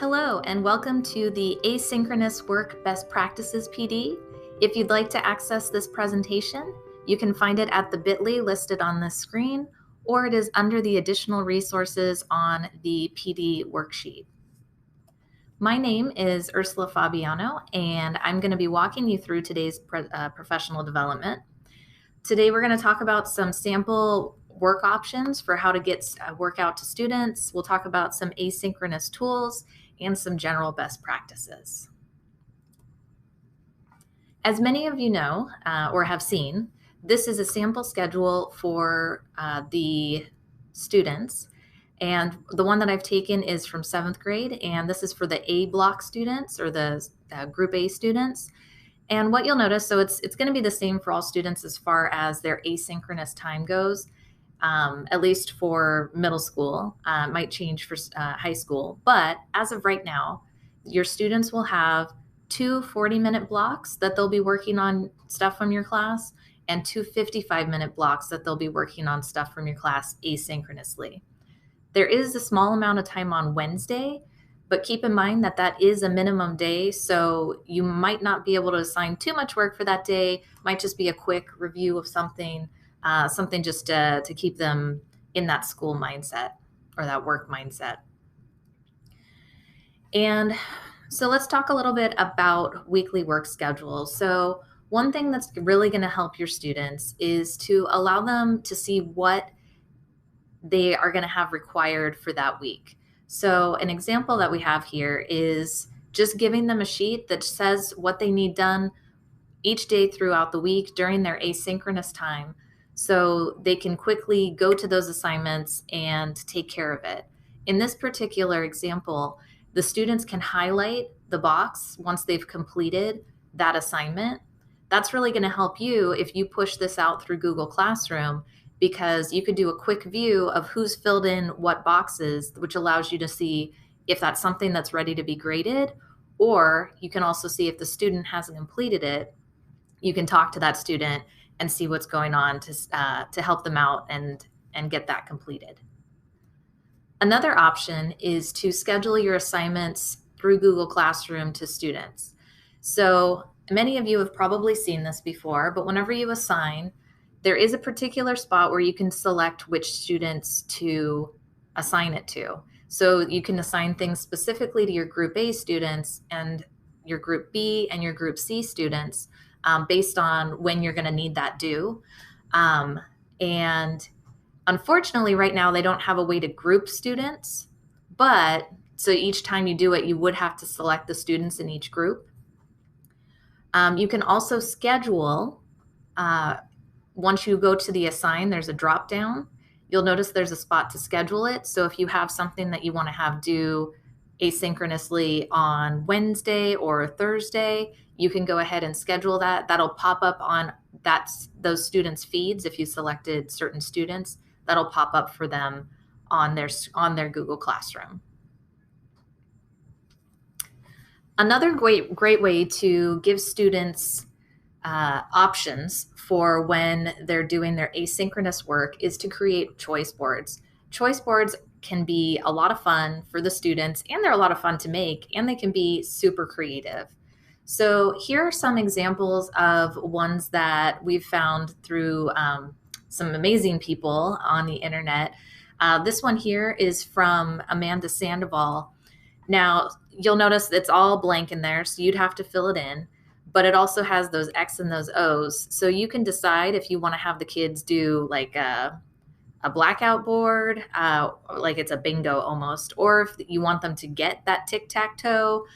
Hello, and welcome to the Asynchronous Work Best Practices PD. If you'd like to access this presentation, you can find it at the bit.ly listed on this screen, or it is under the additional resources on the PD worksheet. My name is Ursula Fabiano, and I'm going to be walking you through today's professional development. Today, we're going to talk about some sample work options for how to get work out to students. We'll talk about some asynchronous tools and some general best practices. As many of you know or have seen, this is a sample schedule for the students. And the one that I've taken is from 7th grade, and this is for the A block students or the group A students. And what you'll notice, so it's going to be the same for all students as far as their asynchronous time goes, at least for middle school. It might change for high school. But as of right now, your students will have two 40-minute blocks that they'll be working on stuff from your class and two 55-minute blocks that they'll be working on stuff from your class asynchronously. There is a small amount of time on Wednesday, but keep in mind that that is a minimum day, so you might not be able to assign too much work for that day. It might just be a quick review of something, something just to keep them in that school mindset or that work mindset. And so let's talk a little bit about weekly work schedules. So one thing that's really going to help your students is to allow them to see what they are going to have required for that week. So an example that we have here is just giving them a sheet that says what they need done each day throughout the week during their asynchronous time, so they can quickly go to those assignments and take care of it. In this particular example, the students can highlight the box once they've completed that assignment. That's really going to help you if you push this out through Google Classroom, because you could do a quick view of who's filled in what boxes, which allows you to see if that's something that's ready to be graded, or you can also see if the student hasn't completed it. You can talk to that student and see what's going on to help them out and get that completed. Another option is to schedule your assignments through Google Classroom to students. So many of you have probably seen this before, but whenever you assign, there is a particular spot where you can select which students to assign it to. So you can assign things specifically to your Group A students and your Group B and your Group C students based on when you're going to need that due. And unfortunately, right now, they don't have a way to group students, but so each time you do it, you would have to select the students in each group. You can also schedule once you go to the assign, there's a drop down. You'll notice there's a spot to schedule it. So if you have something that you want to have due asynchronously on Wednesday or Thursday, you can go ahead and schedule that. That'll pop up on those students' feeds. If you selected certain students, that'll pop up for them on their Google Classroom. Another great way to give students options for when they're doing their asynchronous work is to create choice boards. Choice boards can be a lot of fun for the students, and they're a lot of fun to make, and they can be super creative. So here are some examples of ones that we've found through some amazing people on the internet. This one here is from Amanda Sandoval. Now, you'll notice it's all blank in there, so you'd have to fill it in. But it also has those X and those O's. So you can decide if you want to have the kids do like a blackout board, like it's a bingo almost, or if you want them to get that tic-tac-toe,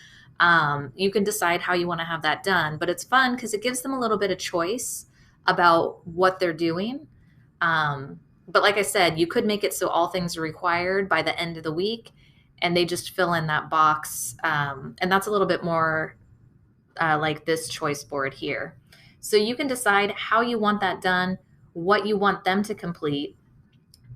you can decide how you want to have that done. But it's fun because it gives them a little bit of choice about what they're doing. But like I said, you could make it so all things are required by the end of the week, and they just fill in that box. And that's a little bit more like this choice board here. So you can decide how you want that done, what you want them to complete.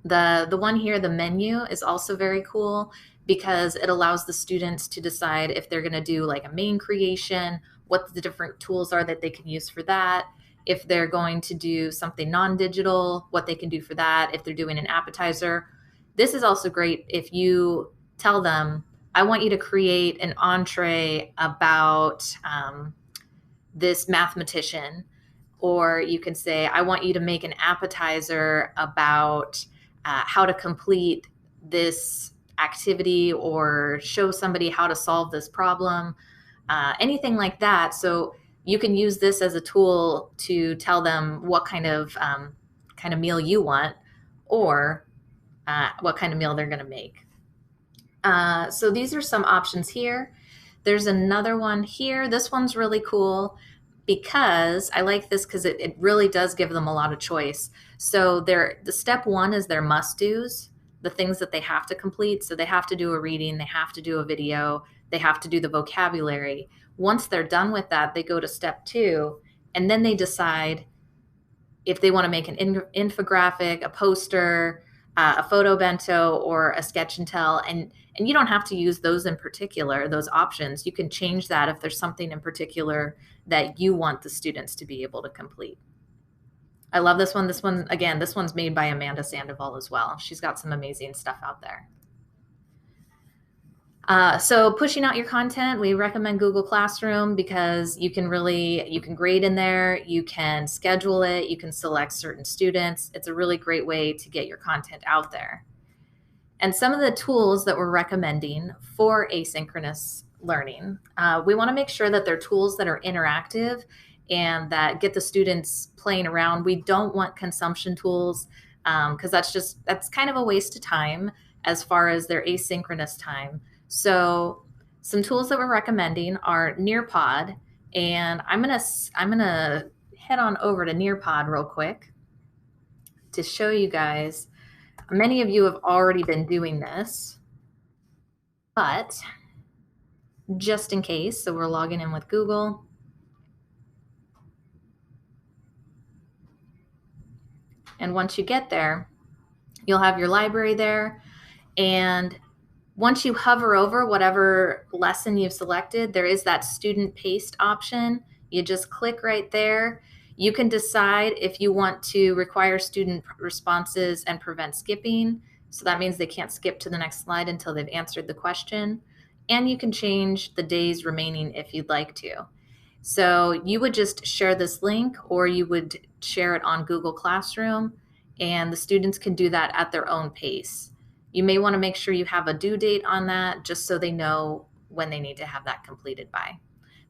The one here, the menu, is also very cool because it allows the students to decide if they're going to do like a main creation, what the different tools are that they can use for that. If they're going to do something non-digital, what they can do for that. If they're doing an appetizer. This is also great if you tell them I want you to create an entree about this mathematician. Or you can say, I want you to make an appetizer about how to complete this activity or show somebody how to solve this problem, anything like that. So you can use this as a tool to tell them what kind of meal you want, or what kind of meal they're going to make. So these are some options here. There's another one here. This one's really cool because I like this because it really does give them a lot of choice. So the step one is their must-dos, the things that they have to complete. So they have to do a reading, they have to do a video, they have to do the vocabulary. Once they're done with that, they go to step two, and then they decide if they want to make an infographic, a poster, a photo bento, or a sketch and tell. And you don't have to use those in particular, those options. You can change that if there's something in particular that you want the students to be able to complete. I love this one. This one, again, this one's made by Amanda Sandoval as well. She's got some amazing stuff out there. So pushing out your content, we recommend Google Classroom because you can grade in there, you can schedule it, you can select certain students. It's a really great way to get your content out there. And some of the tools that we're recommending for asynchronous learning, we want to make sure that they're tools that are interactive and that get the students playing around. We don't want consumption tools because that's kind of a waste of time as far as their asynchronous time. So some tools that we're recommending are Nearpod, and I'm gonna head on over to Nearpod real quick to show you guys. Many of you have already been doing this, but just in case, so we're logging in with Google. And once you get there, you'll have your library there, and once you hover over whatever lesson you've selected, there is that student paced option. You just click right there. You can decide if you want to require student responses and prevent skipping. So that means they can't skip to the next slide until they've answered the question. And you can change the days remaining if you'd like to. So you would just share this link, or you would share it on Google Classroom, and the students can do that at their own pace. You may want to make sure you have a due date on that just so they know when they need to have that completed by.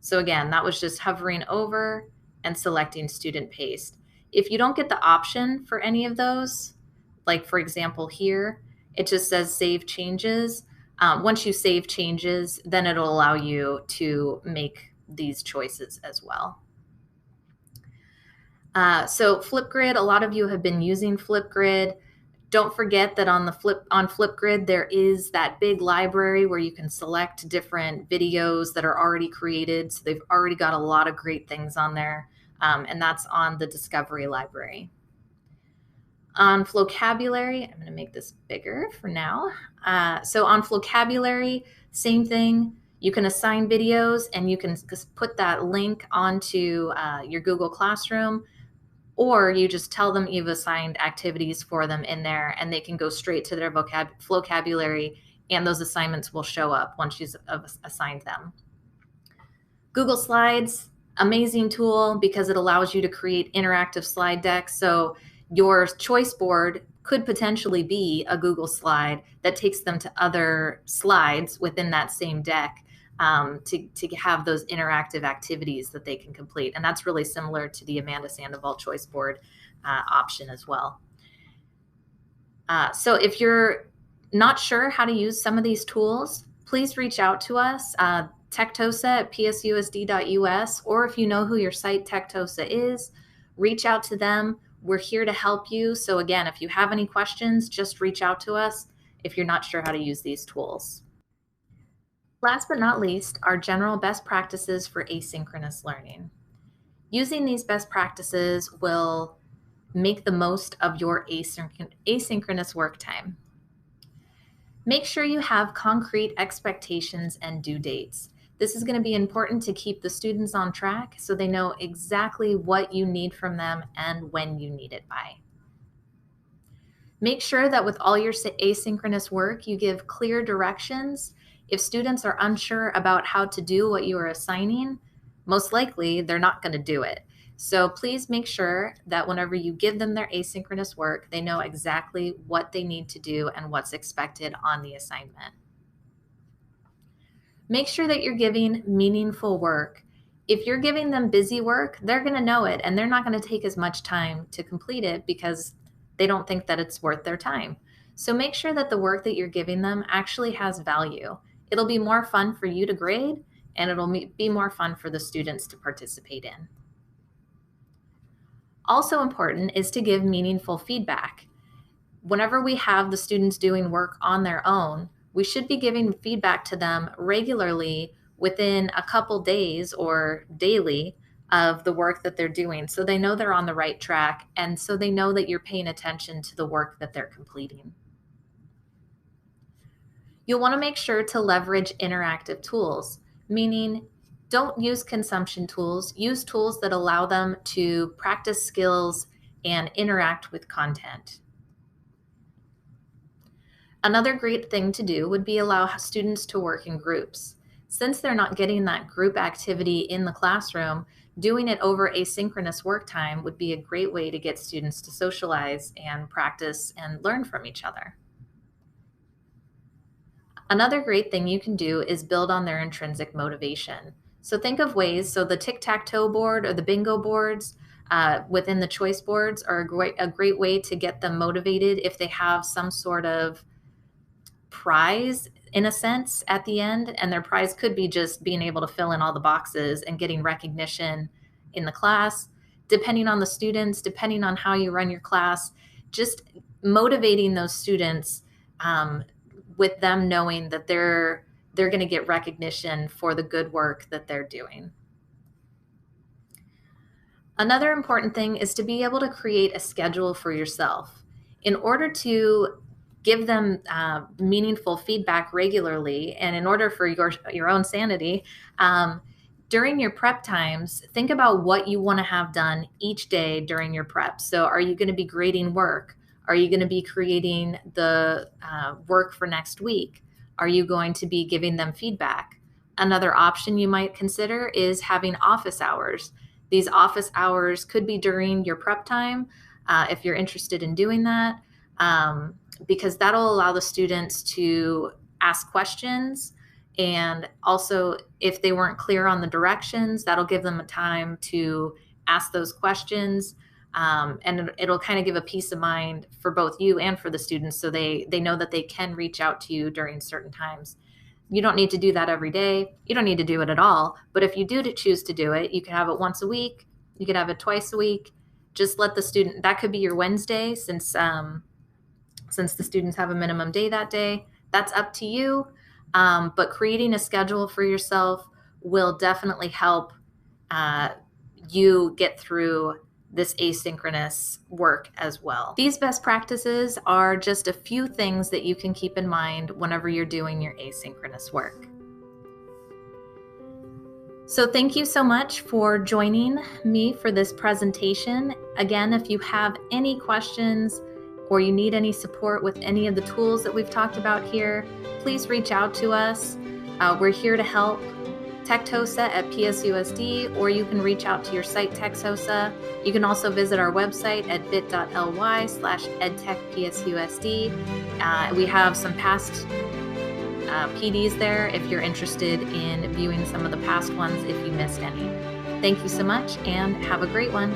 So again, that was just hovering over and selecting student paced. If you don't get the option for any of those, like for example here, it just says save changes. Once you save changes, then it'll allow you to make these choices as well. So Flipgrid, a lot of you have been using Flipgrid. Don't forget that on Flipgrid, there is that big library where you can select different videos that are already created. So they've already got a lot of great things on there, and that's on the Discovery library. On Flocabulary, I'm going to make this bigger for now. So on Flocabulary, same thing. You can assign videos, and you can just put that link onto your Google Classroom, or you just tell them you've assigned activities for them in there, and they can go straight to their vocabulary, and those assignments will show up once you've assigned them. Google Slides, amazing tool because it allows you to create interactive slide decks. So your choice board could potentially be a Google slide that takes them to other slides within that same deck. To have those interactive activities that they can complete. And that's really similar to the Amanda Sandoval Choice Board option as well. So if you're not sure how to use some of these tools, please reach out to us, techtosa@psusd.us, or if you know who your site Techtosa is, reach out to them. We're here to help you. So again, if you have any questions, just reach out to us if you're not sure how to use these tools. Last but not least are general best practices for asynchronous learning. Using these best practices will make the most of your asynchronous work time. Make sure you have concrete expectations and due dates. This is going to be important to keep the students on track so they know exactly what you need from them and when you need it by. Make sure that with all your asynchronous work, you give clear directions If students are unsure about how to do what you are assigning, most likely they're not going to do it. So please make sure that whenever you give them their asynchronous work, they know exactly what they need to do and what's expected on the assignment. Make sure that you're giving meaningful work. If you're giving them busy work, they're going to know it and they're not going to take as much time to complete it because they don't think that it's worth their time. So make sure that the work that you're giving them actually has value. It'll be more fun for you to grade, and it'll be more fun for the students to participate in. Also important is to give meaningful feedback. Whenever we have the students doing work on their own, we should be giving feedback to them regularly within a couple days or daily of the work that they're doing, so they know they're on the right track and so they know that you're paying attention to the work that they're completing. You'll want to make sure to leverage interactive tools, meaning don't use consumption tools, use tools that allow them to practice skills and interact with content. Another great thing to do would be allow students to work in groups. Since they're not getting that group activity in the classroom, doing it over asynchronous work time would be a great way to get students to socialize and practice and learn from each other. Another great thing you can do is build on their intrinsic motivation. So think of ways, so the tic-tac-toe board or the bingo boards within the choice boards are a great way to get them motivated if they have some sort of prize in a sense at the end, and their prize could be just being able to fill in all the boxes and getting recognition in the class. Depending on the students, depending on how you run your class, just motivating those students with them knowing that they're going to get recognition for the good work that they're doing. Another important thing is to be able to create a schedule for yourself. In order to give them meaningful feedback regularly, and in order for your own sanity, during your prep times, think about what you want to have done each day during your prep. So are you going to be grading work? Are you going to be creating the work for next week? Are you going to be giving them feedback? Another option you might consider is having office hours. These office hours could be during your prep time if you're interested in doing that. Because that'll allow the students to ask questions, and also if they weren't clear on the directions, that'll give them a time to ask those questions, and it'll kind of give a peace of mind for both you and for the students, so they know that they can reach out to you during certain times. You don't need to do that every day. You don't need to do it at all, but if you do choose to do it, you can have it once a week, you could have it twice a week. Just let the student, that could be your Wednesday, since the students have a minimum day that day. That's up to you, but creating a schedule for yourself will definitely help you get through this asynchronous work as well. These best practices are just a few things that you can keep in mind whenever you're doing your asynchronous work. So thank you so much for joining me for this presentation. Again, if you have any questions or you need any support with any of the tools that we've talked about here, please reach out to us. We're here to help. TechTosa at PSUSD, or you can reach out to your site TechTosa. You can also visit our website at bit.ly/edtechpsusd. We have some past PDs there if you're interested in viewing some of the past ones if you missed any. Thank you so much and have a great one.